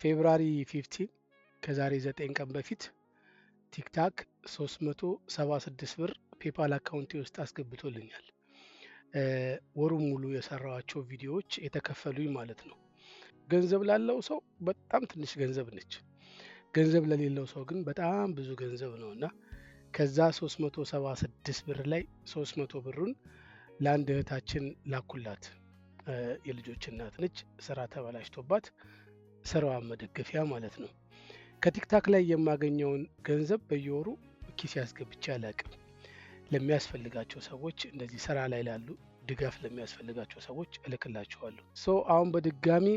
ፌብሩዋሪ 15 ከዛሬ 9 ቀን በፊት ቲክታክ 376 ብር ፔፓል አካውንቴ ውስጥ አስገብቶልኛል። ወሩን ሙሉ የሰራኋቸው ቪዲዮዎች የተከፈሉኝ ማለት ነው። ገንዘብ ላለው ሰው በጣም ትንሽ ገንዘብ ነች። ገንዘብ ለሌለው ሰው ግን በጣም ብዙ ገንዘብ ነውና ከዛ 376 ብር ላይ 300 ብሩን ለአንድ እህታችን ላኩላት። የልጆች እናት ነች። ስራ ተበላሽቶባት ስራዋን መደገፊያ ማለት ነው። ከቲክታክ ላይ የማገኘውን ገንዘብ በየወሩ ኪስ ያስገብቼ አላቅም። ለሚያስፈልጋቸው ሰዎች እንደዚህ ስራ ላይ ላሉ ድጋፍ ለሚያስፈልጋቸው ሰዎች እልክላቸዋለሁ። አሁን በድጋሚ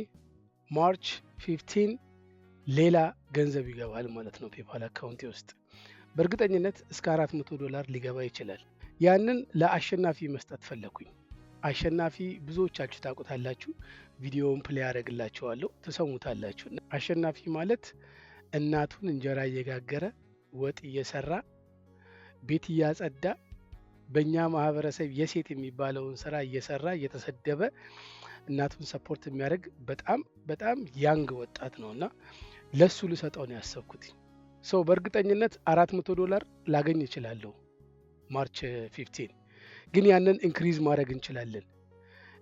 ማርች 15 ሌላ ገንዘብ ይገባል ማለት ነው ፔፓል አካውንቴ ውስጥ። በእርግጠኝነት እስከ $400 ሊገባ ይችላል። ያንን ለአሸናፊ መስጠት ፈለኩኝ። አሸናፊ ብዙዎቻችሁ ታውቁታላችሁ። ቪዲዮውን ፕሌይ አደርግላችኋለሁ ትሰሙታላችሁ። አሸናፊ ማለት እናቱን እንጀራ እየጋገረ ወጥ እየሰራ ቤት እያጸዳ በእኛ ማህበረሰብ የሴት የሚባለውን ስራ እየሰራ እየተሰደበ እናቱን ሰፖርት የሚያደርግ በጣም ያንግ ወጣት ነውና ለሱ ልሰጠው ነው ያሰብኩት። በእርግጠኝነት $400 ላገኝ እችላለሁ ማርች 15 ግን ያንን ኢንክሪዝ ማድረግ እንችላለን።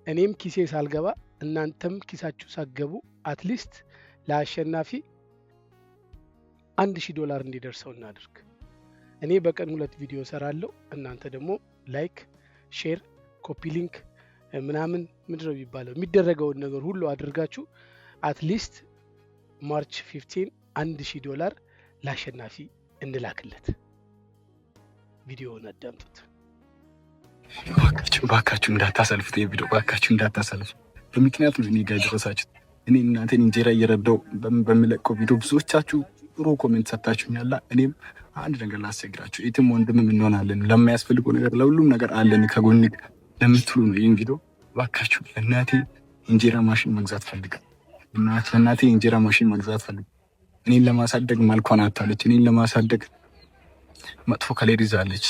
እኔም ኪሴ ሳልገባ እናንተም ኪሳችሁ ሳገቡ አትሊስት ለአሸናፊ $1000 እንዲደርሰው እናድርግ። እኔ በቀን 2 ቪዲዮ ሰራለሁ። እናንተ ደግሞ ላይክ፣ ሼር፣ ኮፒ ሊንክ ምናምን ምንድነው የሚባለው የሚደረገውን ነገር ሁሉ አድርጋችሁ አትሊስት ማርች 15 $1000 ለአሸናፊ እንላክለት። ቪዲዮውን አዳምጡት። ባካችሁ እንዳታሰልፉት፣ የቪዲዮ ባካችሁ እንዳታሰልፉት። በምክንያት ነው እኔ ጋር ደረሳችሁት። እኔ እናንተን እንጀራ እየረዳው በሚለቀው ቪዲዮ ብዙዎቻችሁ ጥሩ ኮሜንት ሰጣችሁኛል። እኔም አንድ ነገር ላስቸግራችሁ፣ የትም ወንድምም እንሆናለን፣ ለማያስፈልገው ነገር ለሁሉም ነገር አለን ከጎን ለምትሉ ነው ይህን ቪዲዮ ባካችሁ። ለእናቴ እንጀራ ማሽን መግዛት ፈልጋለሁ። ለእናቴ እንጀራ ማሽን መግዛት ፈልጋለሁ። እኔን ለማሳደግ መልኳን አታለች። እኔን ለማሳደግ መጥፎ ከሌር ይዛለች።